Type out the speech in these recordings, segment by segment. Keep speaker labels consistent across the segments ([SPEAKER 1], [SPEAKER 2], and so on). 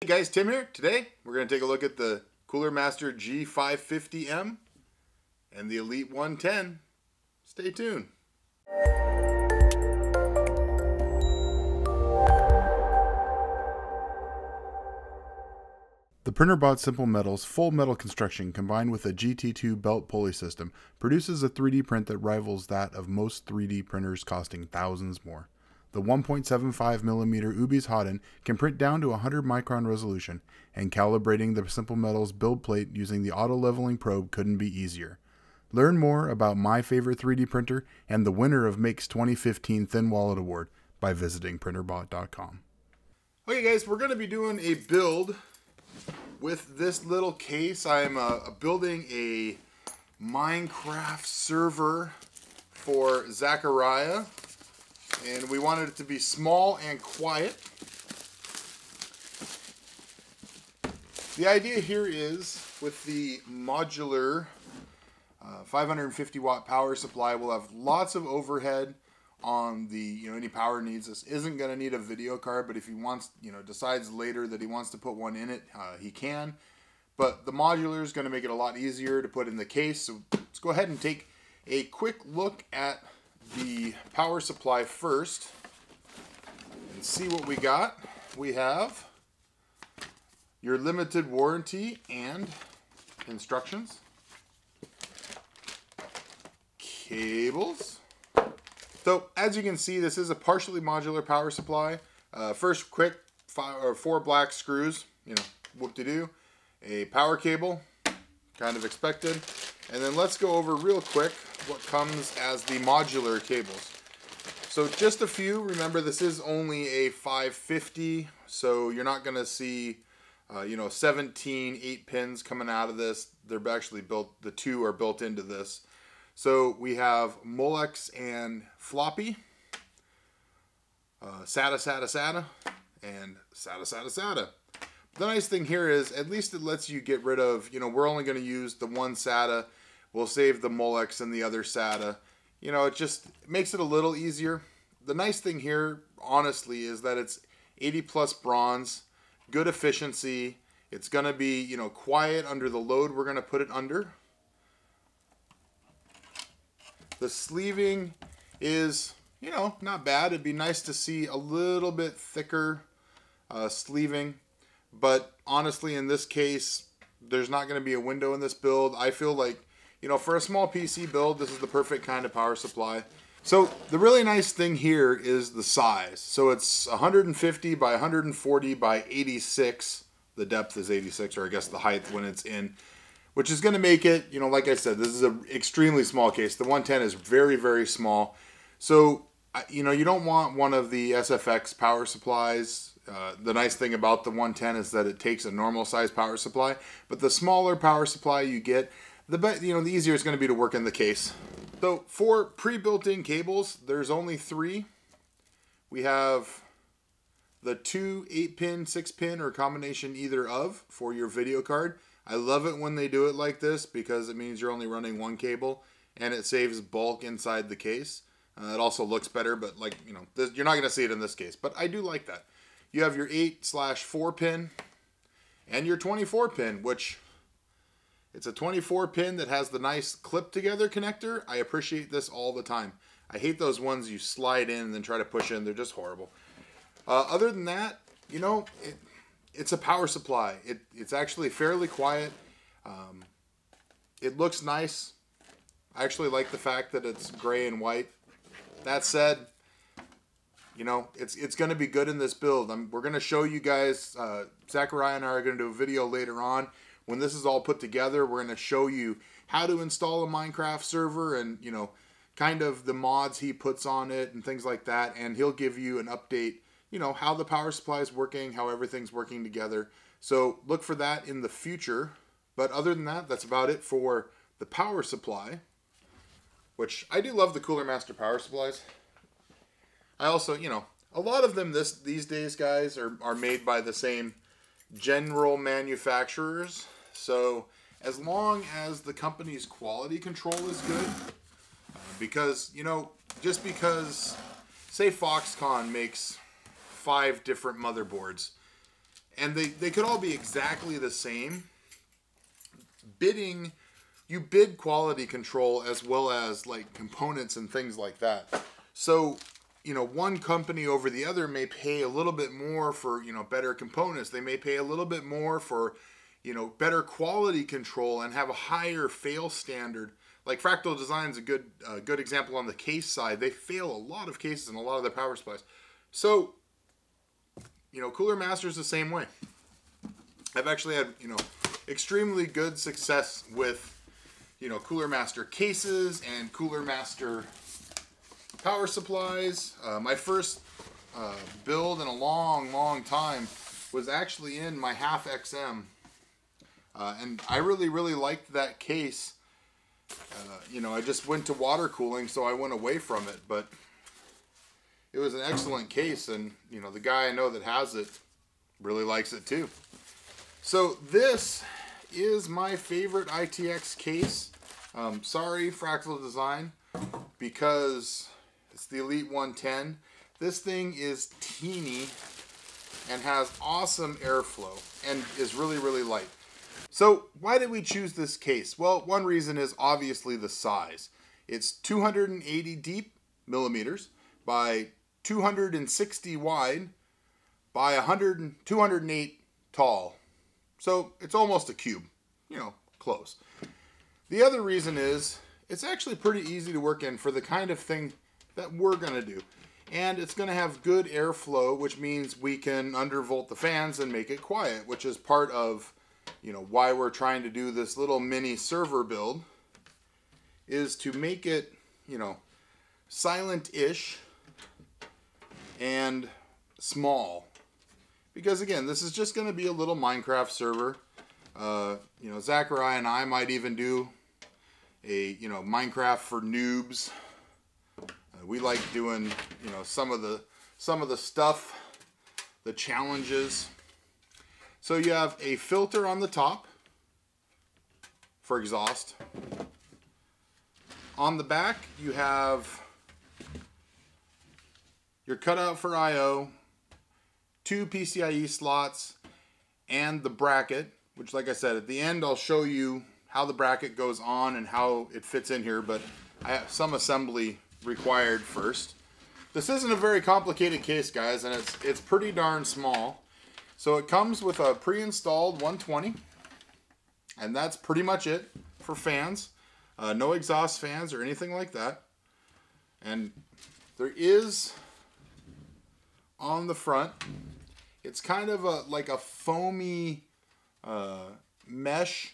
[SPEAKER 1] Hey guys, Tim here. Today we're going to take a look at the CoolerMaster G550M and the Elite110. Stay tuned. The printer bought Simple Metal's full metal construction combined with a GT2 belt pulley system produces a 3D print that rivals that of most 3D printers costing thousands more. The 1.75mm Ubi's Hodden can print down to 100 micron resolution, and calibrating the Simple Metal's build plate using the auto leveling probe couldn't be easier. Learn more about my favorite 3D printer and the winner of Make's 2015 Thin Wallet Award by visiting printerbot.com. Okay guys, we're going to be doing a build with this little case. I'm building a Minecraft server for Zachariah, and we wanted it to be small and quiet. The idea here is with the modular 550 watt power supply, we'll have lots of overhead on the, any power needs. This isn't going to need a video card, but if he wants, decides later that he wants to put one in it, he can. But the modular is going to make it a lot easier to put in the case. So let's go ahead and take a quick look at the power supply first and see what we got. We have your limited warranty and instructions, cables. So as you can see, this is a partially modular power supply. First, quick 4 black screws, whoop-de-doo. A power cable, kind of expected. And then let's go over real quick what comes as the modular cables. So just a few. Remember, this is only a 550, so you're not going to see 17 8-pins coming out of this. They're actually built, the 2 are built into this. So we have Molex and floppy, SATA, and SATA. The nice thing here is at least it lets you get rid of, we're only going to use the one SATA. We'll save the Molex and the other SATA. It just makes it a little easier. The nice thing here, honestly, is that it's 80 plus bronze, good efficiency. It's going to be, quiet under the load we're going to put it under. The sleeving is, not bad. It'd be nice to see a little bit thicker sleeving. But honestly, in this case, there's not going to be a window in this build. I feel like, for a small PC build, this is the perfect kind of power supply. So the really nice thing here is the size. So it's 150 by 140 by 86. The depth is 86, or I guess the height when it's in, which is going to make it, like I said, this is an extremely small case. The 110 is very, very small. So, you don't want one of the SFX power supplies. The nice thing about the 110 is that it takes a normal size power supply, but the smaller power supply you get, the easier it's going to be to work in the case. So for pre-built-in cables, there's only 3. We have the 2 8-pin, 6-pin, or combination either of for your video card. I love it when they do it like this because it means you're only running one cable and it saves bulk inside the case. It also looks better, but you're not going to see it in this case, but I do like that. You have your 8/4 pin and your 24 pin, which it's a 24 pin that has the nice clip together connector. I appreciate this all the time. I hate those ones you slide in and then try to push in. They're just horrible. Other than that, it's a power supply. It's actually fairly quiet. It looks nice. I actually like the fact that it's gray and white. That said, it's going to be good in this build. We're going to show you guys, Zachariah and I are going to do a video later on. When this is all put together, we're going to show you how to install a Minecraft server and, kind of the mods he puts on it and things like that. And he'll give you an update, how the power supply is working, how everything's working together. So look for that in the future. But other than that, that's about it for the power supply, which I do love the CoolerMaster power supplies. I also, a lot of them these days, guys, are made by the same general manufacturers. So as long as the company's quality control is good, because, just because, say Foxconn makes 5 different motherboards, And they could all be exactly the same. Bidding, you bid quality control as well as like components and things like that. So, you know, one company over the other may pay a little bit more for, you know, better components. They may pay a little bit more for, you know, better quality control and have a higher fail standard. Like Fractal Design's a good example on the case side. They fail a lot of cases in a lot of their power supplies. So, you know, CoolerMaster is the same way. I've actually had, you know, extremely good success with, you know, CoolerMaster cases and CoolerMaster power supplies. My first build in a long time was actually in my half XM. And I really liked that case. You know, I just went to water cooling, so I went away from it, but it was an excellent case, and, you know, the guy I know that has it really likes it too. So this is my favorite ITX case. Sorry, Fractal Design, because it's the Elite110. This thing is teeny and has awesome airflow and is really light. So why did we choose this case? Well, one reason is obviously the size. It's 280 deep millimeters by 260 wide by 208 tall. So it's almost a cube, you know, close. The other reason is it's actually pretty easy to work in for the kind of thing that we're going to do. And it's going to have good airflow, which means we can undervolt the fans and make it quiet, which is part of, you know, why we're trying to do this little mini server build, is to make it, you know, silent-ish and small. Because again, this is just going to be a little Minecraft server. You know, Zachariah and I might even do a, you know, Minecraft for noobs. We like doing, you know, some of the stuff, the challenges. So you have a filter on the top for exhaust. On the back, you have your cutout for I/O, 2 PCIe slots, and the bracket, which, like I said, at the end I'll show you how the bracket goes on and how it fits in here, but I have some assembly required first. This isn't a very complicated case, guys, and it's pretty darn small. So it comes with a pre-installed 120, and that's pretty much it for fans. No exhaust fans or anything like that. And there is, on the front, it's kind of like a foamy mesh.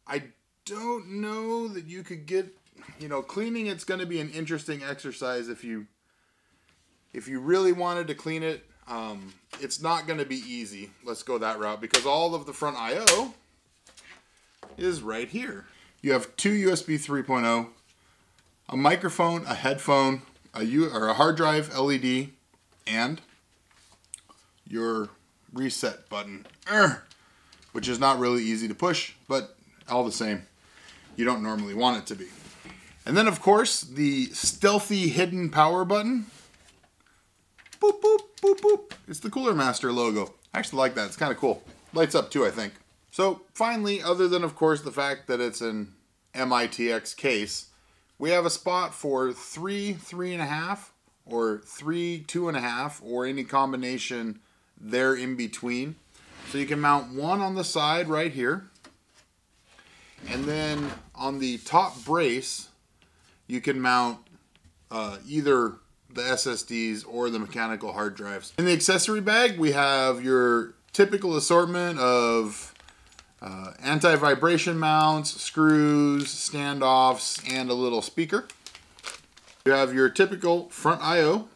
[SPEAKER 1] I don't know that you could get, you know, cleaning it's going to be an interesting exercise if you really wanted to clean it. It's not going to be easy. Let's go that route, because all of the front I/O is right here. You have 2 USB 3.0, a microphone, a headphone, a hard drive LED, and your reset button, which is not really easy to push, but all the same, you don't normally want it to be. And then, of course, the stealthy hidden power button. Boop, boop, boop, boop. It's the CoolerMaster logo. I actually like that. It's kind of cool. Lights up too, I think. So finally, other than, of course, the fact that it's an MITX case, we have a spot for 3 3.5, or 3 2.5, or any combination there in between. So you can mount one on the side right here. And then on the top brace, you can mount either the SSDs or the mechanical hard drives. In the accessory bag, we have your typical assortment of anti-vibration mounts, screws, standoffs, and a little speaker. You have your typical front I/O,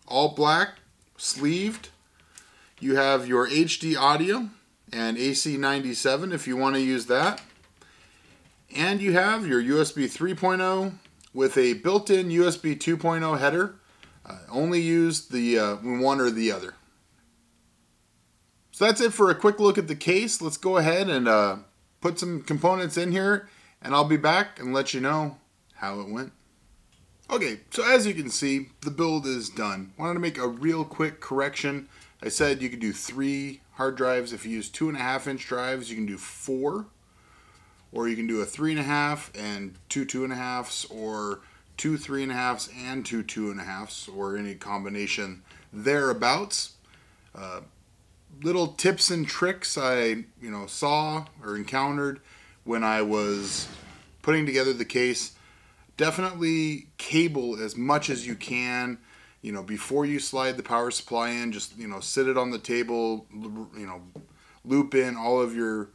[SPEAKER 1] all black, sleeved. You have your HD audio and AC97 if you want to use that. And you have your USB 3.0 with a built-in USB 2.0 header. Only use the one or the other. So that's it for a quick look at the case. Let's go ahead and put some components in here, and I'll be back and let you know how it went. Okay, so as you can see, the build is done. Wanted to make a real quick correction. I said you could do 3 hard drives. If you use 2.5-inch drives, you can do 4, or you can do a 3.5 and 2 2.5s, or 2 3.5s and 2 2.5s, or any combination thereabouts. Little tips and tricks I saw or encountered when I was putting together the case. Definitely cable as much as you can. Before you slide the power supply in, just sit it on the table, loop in all of your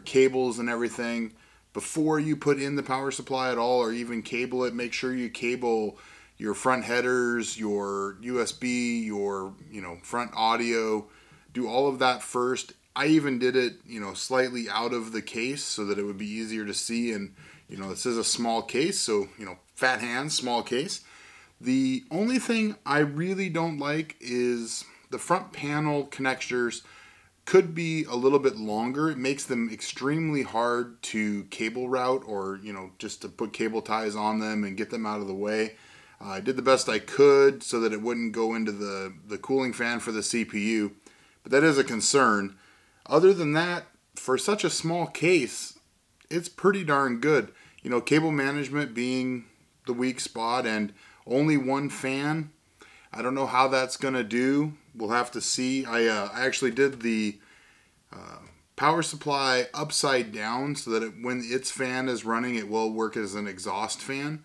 [SPEAKER 1] cables and everything before you put in the power supply at all, or even cable it. Make sure you cable your front headers, your USB, your front audio. Do all of that first. I even did it slightly out of the case so that it would be easier to see. And this is a small case, so fat hands, small case. The only thing I really don't like is the front panel connectors could be a little bit longer. It makes them extremely hard to cable route, or just to put cable ties on them and get them out of the way. I did the best I could so that it wouldn't go into the cooling fan for the CPU, but that is a concern. Other than that, for such a small case, it's pretty darn good. Cable management being the weak spot, and only one fan. I don't know how that's going to do. We'll have to see. I actually did the power supply upside down so that when its fan is running, it will work as an exhaust fan.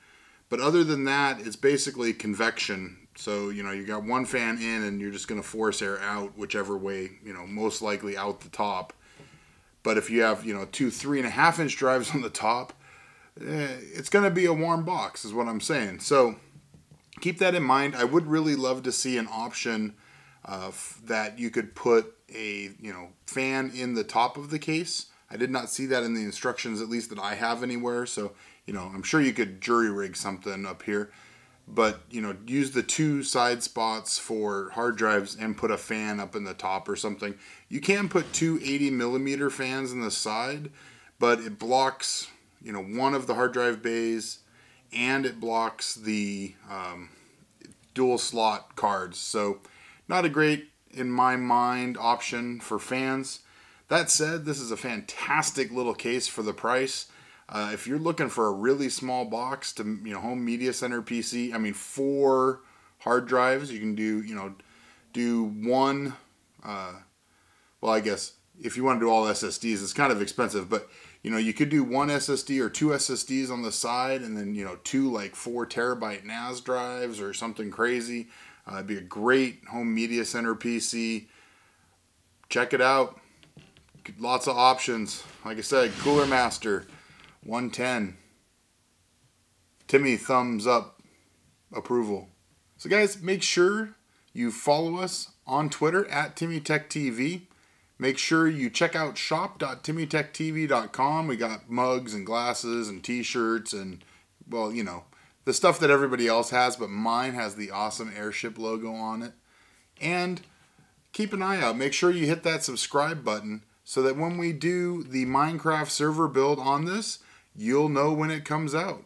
[SPEAKER 1] But other than that, it's basically convection. So, you got one fan in and you're just going to force air out whichever way, most likely out the top. But if you have, 2 3.5-inch drives on the top, it's going to be a warm box is what I'm saying. So keep that in mind. I would really love to see an option that you could put a fan in the top of the case. I did not see that in the instructions, at least that I have anywhere. So I'm sure you could jury rig something up here, but use the 2 side spots for hard drives and put a fan up in the top or something. You can put 2 80mm fans in the side, but it blocks one of the hard drive bays, and it blocks the dual slot cards. So not a great, in my mind, option for fans. That said, this is a fantastic little case for the price. If you're looking for a really small box to home media center PC, 4 hard drives, you can do one. Well, I guess if you want to do all SSDs, it's kind of expensive, but you could do 1 SSD or 2 SSDs on the side, and then 2 like 4 terabyte NAS drives or something crazy. It'd be a great home media center PC. Check it out. Lots of options. Like I said, CoolerMaster 110. Timmy thumbs up approval. So guys, make sure you follow us on Twitter at TimmyTechTV. Make sure you check out shop.TimmyTechTV.com. We got mugs and glasses and t-shirts and, well, the stuff that everybody else has, but mine has the awesome Airship logo on it. And keep an eye out. Make sure you hit that subscribe button so that when we do the Minecraft server build on this, you'll know when it comes out.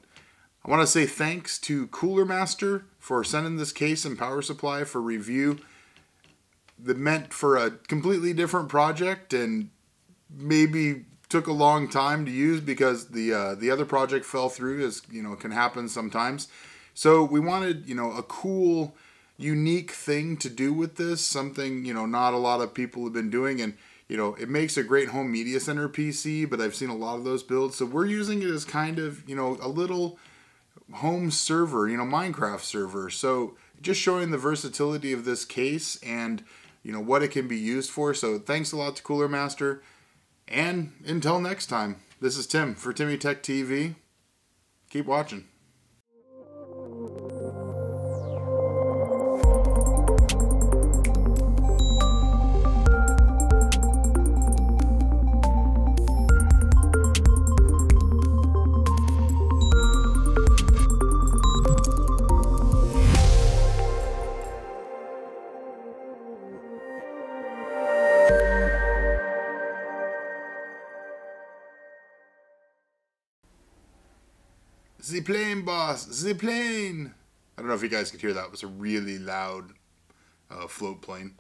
[SPEAKER 1] I want to say thanks to CoolerMaster for sending this case and power supply for review. That meant for a completely different project, and maybe took a long time to use because the other project fell through, as can happen sometimes. So we wanted a cool, unique thing to do with this, something not a lot of people have been doing, and it makes a great home media center PC, but I've seen a lot of those builds, so we're using it as kind of a little home server, Minecraft server. So just showing the versatility of this case and what it can be used for. So thanks a lot to CoolerMaster. And until next time, this is Tim for TimmyTechTV. Keep watching. The plane, boss! The plane! I don't know if you guys could hear that. It was a really loud float plane.